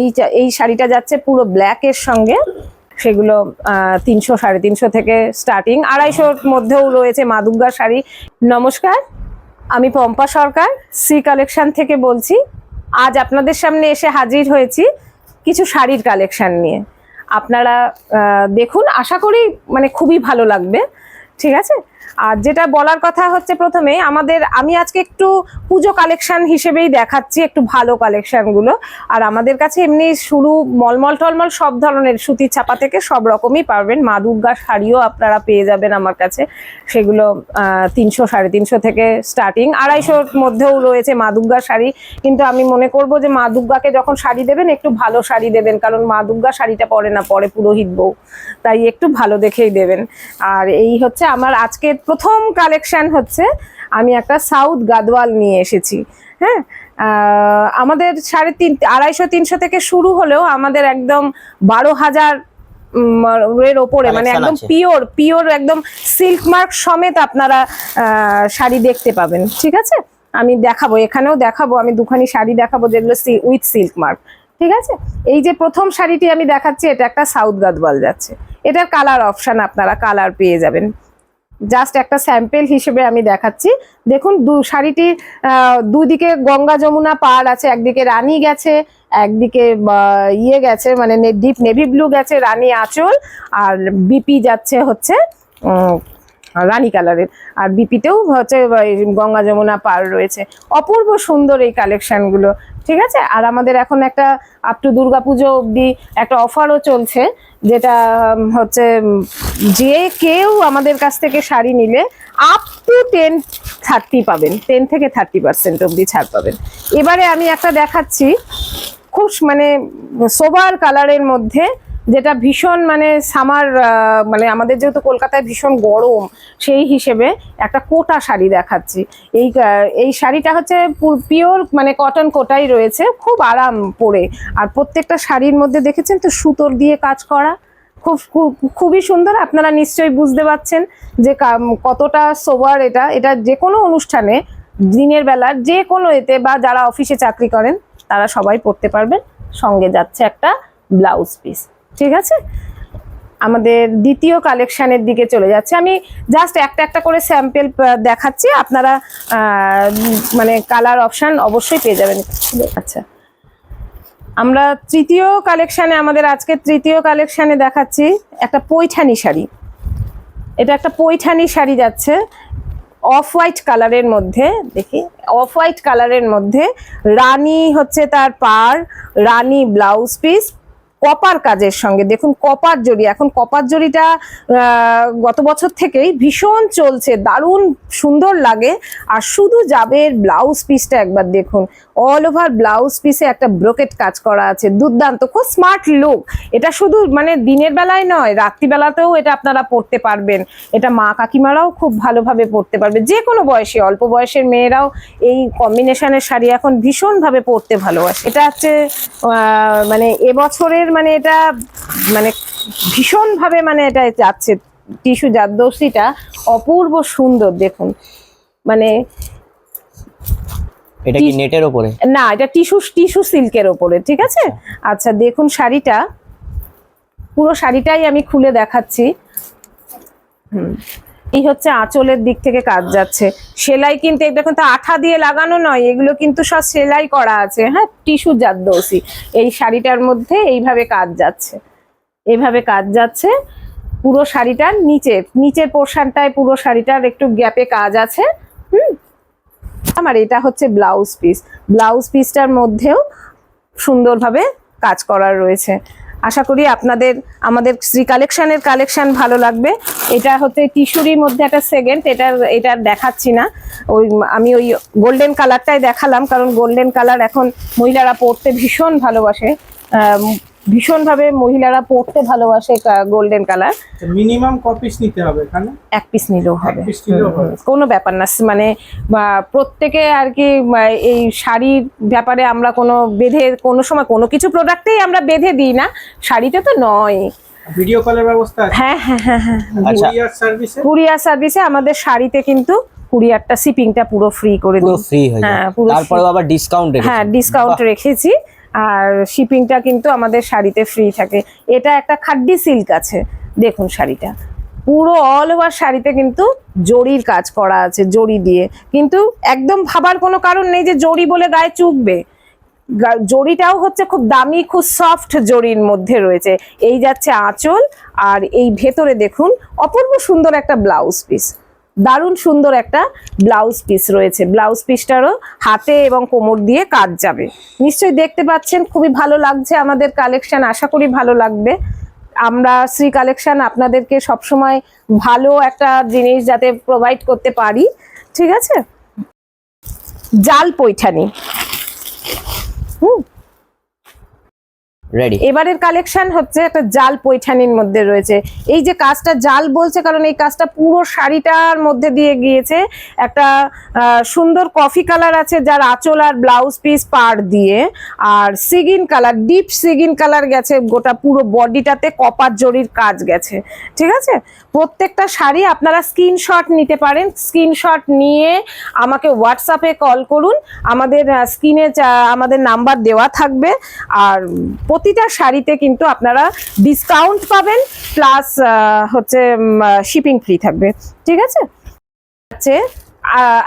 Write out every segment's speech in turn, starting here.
এই শাড়িটা যাচ্ছে পুরো ব্ল্যাক এর সঙ্গে, সেগুলো 300 350 থেকে স্টার্টিং, 250-র মধ্যেও রয়েছে মা দুর্গার শাড়ি। নমস্কার, আমি পম্পা সরকার শ্রী কালেকশন থেকে বলছি। আজ আপনাদের সামনে এসে হাজির হয়েছি কিছু শাড়ির কালেকশন নিয়ে। আপনারা দেখুন, আশা করি মানে খুবই ভালো লাগবে, ঠিক আছে। আর যেটা বলার কথা হচ্ছে, প্রথমে আমি আজকে একটু পুজো কালেকশন হিসেবেই দেখাচ্ছি একটু ভালো কালেকশনগুলো। আর আমাদের কাছে এমনি শুরু মলমল টলমল সব ধরনের সুতির ছাপা থেকে সব রকমই পাবেন। মা দুর্গার শাড়িও আপনারা পেয়ে যাবেন আমার কাছে, সেগুলো 300 350 থেকে স্টার্টিং, 250-র মধ্যেও রয়েছে মা দুর্গার শাড়ি। কিন্তু আমি মনে করব যে মা দুর্গাকে যখন শাড়ি দেবেন একটু ভালো শাড়ি দেবেন, কারণ মা দুর্গা শাড়িটা পরে না, পরে পুরোহিত বউ, তাই একটু ভালো দেখেই দেবেন। আর এই হচ্ছে আমার আজকের প্রথম কালেকশন হচ্ছে, আমি একটা সাউথ গাদওয়াল নিয়ে এসেছি। হ্যাঁ, আমাদের 250-300 থেকে শুরু হলেও আমাদের একদম 12,000 এর ওপরে, মানে একদম পিওর একদম সিল্ক মার্ক সমেত আপনারা শাড়ি দেখতে পাবেন, ঠিক আছে। আমি দেখাবো, এখানেও দেখাবো, আমি দুখানি শাড়ি দেখাবো যেগুলো উইথ সিল্ক মার্ক, ঠিক আছে। এই যে প্রথম শাড়িটি আমি দেখাচ্ছি, এটা একটা সাউথ গাদওয়াল যাচ্ছে। এটার কালার অপশন আপনারা কালার পেয়ে যাবেন, জাস্ট একটা স্যাম্পল হিসেবে আমি দেখাচ্ছি। দেখুন, শাড়িটির দুদিকে গঙ্গা যমুনা পার আছে, একদিকে রানী গেছে, একদিকে ইয়ে গেছে, মানে ডিপ নেভি ব্লু গেছে রানী আঁচল, আর বিপি যাচ্ছে হচ্ছে রানী কালারের, আর বিপিতেও হচ্ছে গঙ্গা যমুনা পার রয়েছে। অপূর্ব সুন্দর এই কালেকশনগুলো, ঠিক আছে। আর আমাদের এখন একটা আপ টু দুর্গাপুজো অবধি একটা অফারও চলছে, যেটা হচ্ছে যে কেউ আমাদের কাছ থেকে শাড়ি নিলে আপ টু 10-30 পাবেন, 10 থেকে 30% অবধি ছাড় পাবেন। এবারে আমি একটা দেখাচ্ছি খুব মানে সোবার কালারের মধ্যে, যেটা ভীষণ মানে সামার, মানে আমাদের যেহেতু কলকাতায় ভীষণ গরম, সেই হিসেবে একটা কোটা শাড়ি দেখাচ্ছি। এই শাড়িটা হচ্ছে পিওর মানে কটন কোটাই রয়েছে, খুব আরাম পরে। আর প্রত্যেকটা শাড়ির মধ্যে দেখেছেন তো সুতোর দিয়ে কাজ করা, খুবই সুন্দর। আপনারা নিশ্চয়ই বুঝতে পারছেন যে কতটা সোবার এটা যে কোনো অনুষ্ঠানে, দিনের বেলার যে কোনো এতে, বা যারা অফিসে চাকরি করেন তারা সবাই পরতে পারবেন। সঙ্গে যাচ্ছে একটা ব্লাউজ পিস, ঠিক আছে। আমাদের দ্বিতীয় কালেকশনের দিকে চলে যাচ্ছে। আমি জাস্ট একটা করে স্যাম্পল দেখাচ্ছি, আপনারা মানে কালার অপশন অবশ্যই পেয়ে যাবেন। আচ্ছা, আমরা তৃতীয় কালেকশনে, আমাদের আজকে তৃতীয় কালেকশনে দেখাচ্ছি একটা পৈঠানি শাড়ি। এটা একটা পৈঠানি শাড়ি যাচ্ছে অফ হোয়াইট কালারের মধ্যে, দেখি অফ হোয়াইট কালারের মধ্যে রানী হচ্ছে তার পার, রানী ব্লাউজ পিস, কপার কাজের সঙ্গে। দেখুন কপার জরি, এখন কপার জরিটা গত বছর থেকেই ভীষণ চলছে, দারুণ সুন্দর লাগে। আর শুধু যাবে ব্লাউজ পিসটা একবার দেখুন, অল ওভার ব্লাউজ পিসে একটা ব্রোকেট কাজ করা আছে, দুর্দান্ত, খুব স্মার্ট লুক। এটা শুধু মানে দিনের বেলায় নয়, রাত্রিবেলাতেও এটা আপনারা পরতে পারবেন। এটা মা কাকিমারাও খুব ভালোভাবে পরতে পারবে, যে কোনো বয়সী, অল্প বয়সের মেয়েরাও এই কম্বিনেশনের শাড়ি এখন ভীষণভাবে পরতে ভালোবাসে। এটা হচ্ছে মানে এবছরের, মানে এটা মানে ভীষণভাবে মানে এটা যাচ্ছে টিস্যু জারদৌসিটা, অপূর্ব সুন্দর। দেখুন মানে এটা কি নেটের উপরে? না, এটা টিস্যু সিল্কের উপরে, ঠিক আছে। আচ্ছা দেখুন শাড়িটা, পুরো শাড়িটাই আমি খুলে দেখাচ্ছি। এই হচ্ছে আঁচলের দিক থেকে কাজ যাচ্ছে, সেলাই কিন্তু দেখুন তো আঠা দিয়ে লাগানো নয়, এগুলো কিন্তু সব সেলাই করা আছে। হ্যাঁ, টিস্যু জারদৌসি এই শাড়িটার মধ্যে এইভাবে কাজ যাচ্ছে, এইভাবে কাজ যাচ্ছে। পুরো শাড়িটার নিচের পোর্শনটায় পুরো শাড়িটার একটু গ্যাপে কাজ আছে। আমার এটা হচ্ছে ব্লাউজ পিস, ব্লাউজ পিসটার মধ্যেও সুন্দরভাবে কাজ করার রয়েছে। আশা করি আপনাদের আমাদের শ্রী কালেকশনের কালেকশন ভালো লাগবে। এটা হচ্ছে টিস্যুরির মধ্যে একটা সেকেন্ড, এটা দেখাচ্ছি না, আমি ওই গোল্ডেন কালারটাই দেখালাম, কারণ গোল্ডেন কালার এখন মহিলারা পরতে ভীষণ ভালোবাসে, ভীষণভাবে মহিলারা পরতে ভালোবাসে গোল্ডেন কালার। মিনিমাম ক পিস নিতে হবে এখানে? এক পিস নিলেও হবে, কোনো ব্যাপার না। মানে প্রত্যেকে আর কি এই শাড়ির ব্যাপারে আমরা কোনো বেঁধে, কোনো সময় কোনো কিছু প্রোডাক্টেই আমরা বেঁধে দিই না, শাড়িতে তো নয়। ভিডিও কলের ব্যবস্থা আছে? হ্যাঁ হ্যাঁ হ্যাঁ হ্যাঁ, কুরিয়ার সার্ভিসে আমাদের শাড়িতে কিন্তু কুরিয়ারটা, শিপিংটা পুরো ফ্রি করে দিই। হ্যাঁ, তারপরে আবার ডিসকাউন্ট রেখেছি। হ্যাঁ, ডিসকাউন্ট রেখেছি। আর শিপিংটা কিন্তু আমাদের শাড়িতে ফ্রি থাকে। এটা একটা খাড্ডি সিল্ক আছে, দেখুন শাড়িটা পুরো অল ওভার শাড়িতে কিন্তু জরির কাজ করা আছে, জরি দিয়ে। কিন্তু একদম ভাবার কোনো কারণ নেই যে জরি বলে গায়ে চুকবে। জরিটাও হচ্ছে খুব দামি, খুব সফট জরির মধ্যে রয়েছে। এই যাচ্ছে আঁচল, আর এই ভেতরে দেখুন অপূর্ব সুন্দর একটা ব্লাউজ পিস, দারুণ সুন্দর একটা ব্লাউজ পিস রয়েছে। ব্লাউজ পিসটারও হাতে এবং কোমর দিয়ে কাজ যাবে। নিশ্চয়ই দেখতে পাচ্ছেন খুবই ভালো লাগছে আমাদের কালেকশন, আশা করি ভালো লাগবে। আমরা শ্রী কালেকশন আপনাদেরকে সবসময় ভালো একটা জিনিস যাতে প্রোভাইড করতে পারি, ঠিক আছে। জাল পৈঠানি, রেডি। এবারের কালেকশন হচ্ছে একটা জাল পৈঠানির মধ্যে রয়েছে। এই যে কাজটা জাল বলছে কারণ এই কাজটা পুরো শাড়িটার মধ্যে দিয়ে গিয়েছে। একটা সুন্দর কফি কালার আছে যার আঁচল আর ব্লাউজ পিস পাড় দিয়ে, আর সিগিন কালার, ডিপ সিগিন কালার গেছে, গোটা পুরো বডিটাতে কপার জরির কাজ গেছে, ঠিক আছে। প্রত্যেকটা শাড়ি আপনারা স্ক্রিনশট নিতে পারেন। স্ক্রিনশট নিয়ে আমাকে হোয়াটসঅ্যাপে কল করুন, আমাদের স্ক্রিনে আমাদের নাম্বার দেওয়া থাকবে। আর প্রতিটা শাড়িতে কিন্তু আপনারা ডিসকাউন্ট পাবেন, প্লাস হচ্ছে শিপিং ফ্রি থাকবে, ঠিক আছে।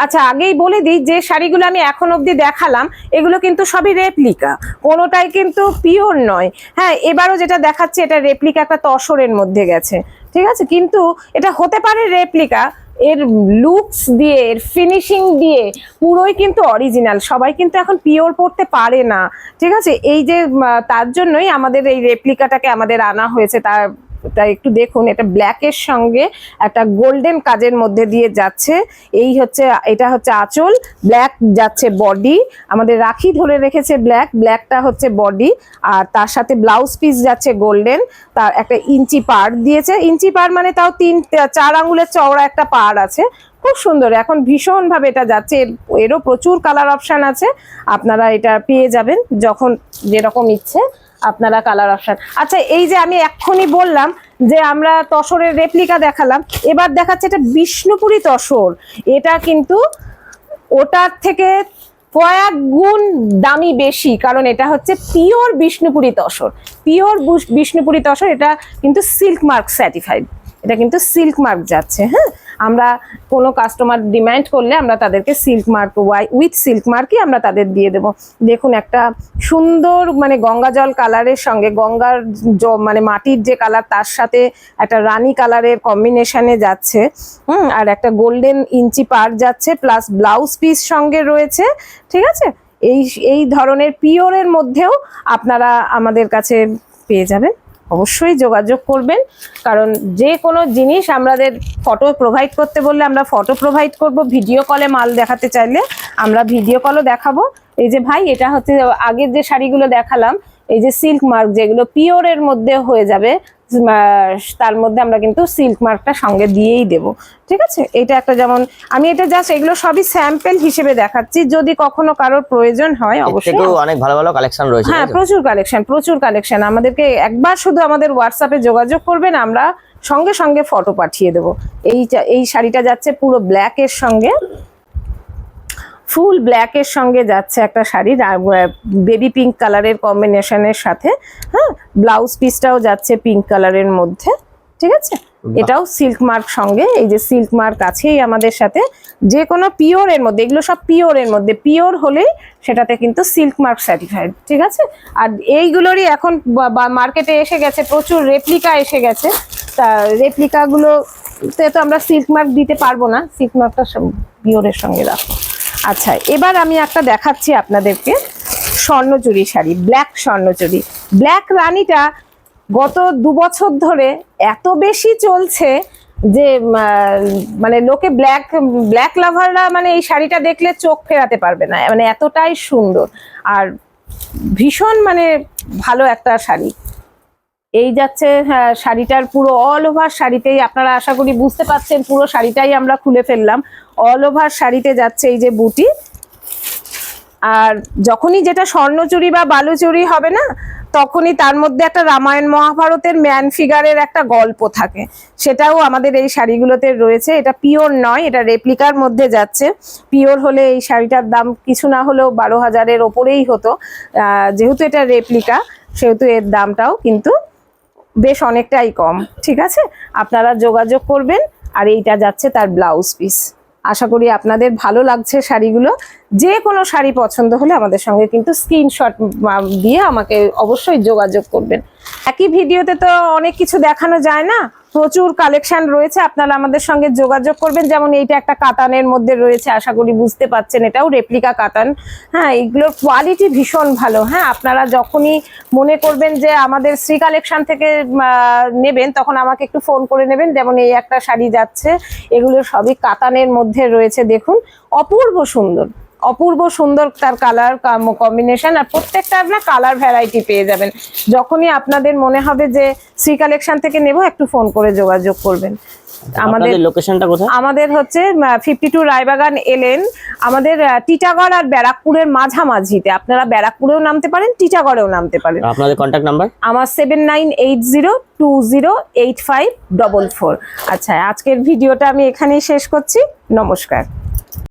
আচ্ছা আগেই বলে দিই, যে শাড়িগুলো আমি এখন অবধি দেখালাম এগুলো কিন্তু সবই রেপ্লিকা, কোনোটাই কিন্তু পিওর নয়। হ্যাঁ, এবারও যেটা দেখাচ্ছি এটা রেপ্লিকা, একটা তসরের মধ্যে গেছে, ঠিক আছে। কিন্তু এটা হতে পারে রেপ্লিকা, এর লুকস দিয়ে, এর ফিনিশিং দিয়ে পুরোই কিন্তু অরিজিনাল। সবাই কিন্তু এখন পিওর পড়তে পারে না, ঠিক আছে। এই যে তার জন্যই আমাদের এই রেপ্লিকাটাকে আমাদের আনা হয়েছে। তাই একটু দেখুন, এটা ব্ল্যাকের সঙ্গে একটা গোল্ডেন কাজের মধ্যে দিয়ে যাচ্ছে। এই হচ্ছে, এটা হচ্ছে আঁচল, ব্ল্যাক যাচ্ছে বডি, আমাদের রাখি ধরে রেখেছে ব্ল্যাক, ব্ল্যাকটা হচ্ছে বডি, আর তার সাথে ব্লাউজ পিস যাচ্ছে গোল্ডেন। তার একটা ইঞ্চি পাড় দিয়েছে, ইঞ্চি পাড় মানে তাও 3-4 আঙুলের চওড়া একটা পাড় আছে, খুব সুন্দর। এখন ভীষণভাবে এটা যাচ্ছে, এরও প্রচুর কালার অপশান আছে, আপনারা এটা পেয়ে যাবেন যখন যেরকম ইচ্ছে আপনারা কালার অপশন। আচ্ছা, এই যে আমি এক্ষুনি বললাম যে আমরা তসরের রেপ্লিকা দেখালাম, এবার দেখাচ্ছে এটা বিষ্ণুপুরি তসর। এটা কিন্তু ওটার থেকে কয়েক গুণ দামি বেশি, কারণ এটা হচ্ছে পিওর বিষ্ণুপুরি তসর। পিওর বিষ্ণুপুরি তসর, এটা কিন্তু সিল্ক মার্ক সার্টিফাইড, এটা কিন্তু সিল্ক মার্ক যাচ্ছে। হ্যাঁ, আমরা কোনো কাস্টমার ডিমান্ড করলে আমরা তাদেরকে সিল্ক মার্ক, উইথ সিল্ক মার্কই আমরা তাদের দিয়ে দেবো। দেখুন একটা সুন্দর মানে গঙ্গা জল কালারের সঙ্গে, গঙ্গার মানে মাটির যে কালার তার সাথে একটা রানী কালারের কম্বিনেশনে যাচ্ছে। আর একটা গোল্ডেন ইঞ্চি পার যাচ্ছে, প্লাস ব্লাউজ পিস সঙ্গে রয়েছে, ঠিক আছে। এই ধরনের পিওরের মধ্যেও আপনারা আমাদের কাছে পেয়ে যাবেন। অবশ্যই যোগাযোগ করবেন, কারণ যে কোনো জিনিস আমাদের ফটো প্রোভাইড করতে বললে আমরা ফটো প্রোভাইড করব, ভিডিও কলে মাল দেখাতে চাইলে আমরা ভিডিও কলও দেখাবো। এই যে ভাই, এটা হচ্ছে আগের যে শাড়িগুলো দেখালাম, এই যে সিল্ক মার্ক যেগুলো পিওরের মধ্যে হয়ে যাবে, তার মধ্যে আমরা কিন্তু সিল্ক মার্কটা সঙ্গে দিয়েই দেব, ঠিক আছে। এটা একটা, যেমন আমি এটা জাস্ট এগুলো সবই স্যাম্পল হিসেবে দেখাচ্ছি, যদি কখনো কারোর প্রয়োজন হয় অবশ্যই। অনেক ভালো ভালো কালেকশন রয়েছে। হ্যাঁ, প্রচুর কালেকশন। আমাদেরকে একবার শুধু আমাদের হোয়াটসঅ্যাপে যোগাযোগ করবেন, আমরা সঙ্গে সঙ্গে ফটো পাঠিয়ে দেবো। এই শাড়িটা যাচ্ছে পুরো ব্ল্যাকের সঙ্গে, ফুল ব্ল্যাকের সঙ্গে যাচ্ছে একটা শাড়ি, বেবি পিঙ্ক কালারের কম্বিনেশনের সাথে। হ্যাঁ, ব্লাউজ পিসটাও যাচ্ছে পিঙ্ক কালারের মধ্যে, ঠিক আছে। এটাও সিল্ক মার্ক সঙ্গে, এই যে সিল্ক মার্ক আছেই আমাদের সাথে। যে কোনো পিওরের মধ্যে, এগুলো সব পিওরের মধ্যে, পিওর হলেই সেটাতে কিন্তু সিল্ক মার্ক সার্টিফাইড, ঠিক আছে। আর এইগুলোরই এখন মার্কেটে এসে গেছে, প্রচুর রেপ্লিকা এসে গেছে। তা রেপ্লিকাগুলোতে তো আমরা সিল্ক মার্ক দিতে পারবো না, সিল্ক মার্কটা পিওরের সঙ্গে রাখো। আচ্ছা, এবার আমি একটা দেখাচ্ছি আপনাদেরকে স্বর্ণচুরি শাড়ি, ব্ল্যাক স্বর্ণচুরি। ব্ল্যাক রানীটা গত 2 বছর ধরে এত বেশি চলছে যে মানে লোকে ব্ল্যাক লাভাররা মানে এই শাড়িটা দেখলে চোখ ফেরাতে পারবে না, মানে এতটাই সুন্দর আর ভীষণ মানে ভালো একটা শাড়ি। এই যাচ্ছে, হ্যাঁ, শাড়িটার পুরো অল ওভার শাড়িতেই আপনারা আশা করি বুঝতে পারছেন, পুরো শাড়িটাই আমরা খুলে ফেললাম। অল ওভার শাড়িতে যাচ্ছে এই যে বুটি। আর যখনই যেটা স্বর্ণচুরি বা বালুচুরি হবে না, তখনই তার মধ্যে একটা রামায়ণ মহাভারতের ম্যান ফিগারের একটা গল্প থাকে, সেটাও আমাদের এই শাড়িগুলোতে রয়েছে। এটা পিওর নয়, এটা রেপ্লিকার মধ্যে যাচ্ছে। পিওর হলে এই শাড়িটার দাম কিছু না হলেও 12,000-এর ওপরেই হতো। যেহেতু এটা রেপ্লিকা সেহেতু এর দামটাও কিন্তু বেশ অনেকটাই কম। ঠিক আছে, আপনারা যোগাযোগ করবেন। আর এইটা যাচ্ছে তার ব্লাউজ পিস। আশা করি আপনাদের ভালো লাগছে শাড়িগুলো। যে কোনো শাড়ি পছন্দ হলে আমাদের সঙ্গে কিন্তু স্ক্রিনশট দিয়ে আমাকে অবশ্যই যোগাযোগ করবেন। একই ভিডিওতে তো অনেক কিছু দেখানো যায় না, প্রচুর কালেকশন রয়েছে, আপনারা আমাদের সঙ্গে যোগাযোগ করবেন। যেমন এইটা একটা কাতানের মধ্যে রয়েছে, আশা করি বুঝতে পাচ্ছেন এটাও রেপ্লিকা কাতান। হ্যাঁ, এগুলোর কোয়ালিটি ভীষণ ভালো। হ্যাঁ, আপনারা যখনই মনে করবেন যে আমাদের শ্রী কালেকশন থেকে নেবেন, তখন আমাকে একটু ফোন করে নেবেন। যেমন এই একটা শাড়ি যাচ্ছে, এগুলো সবই কাতানের মধ্যে রয়েছে। দেখুন, অপূর্ব সুন্দর, অপূর্ব সুন্দর তার কালার কম্বিনেশন। আর প্রত্যেকটা আপনার কালার ভ্যারাইটি পেয়ে যাবেন। যখনই আপনাদের মনে হবে যে শ্রী কালেকশন থেকে নেব, একটু ফোন করে যোগাযোগ করবেন। আমাদের লোকেশনটা কোথায়? আমাদের হচ্ছে 52 রায়বাগান এলেন। আমাদের টিটাগড় আর ব্যারাকপুরের মাঝামাঝিতে। আপনারা ব্যারাকপুরেও নামতে পারেন, টিটাগড়েও নামতে পারেন। আপনাদের কন্ট্যাক্ট নাম্বার? আমার 7980208544। আচ্ছা, আজকের ভিডিওটা আমি এখানেই শেষ করছি। নমস্কার।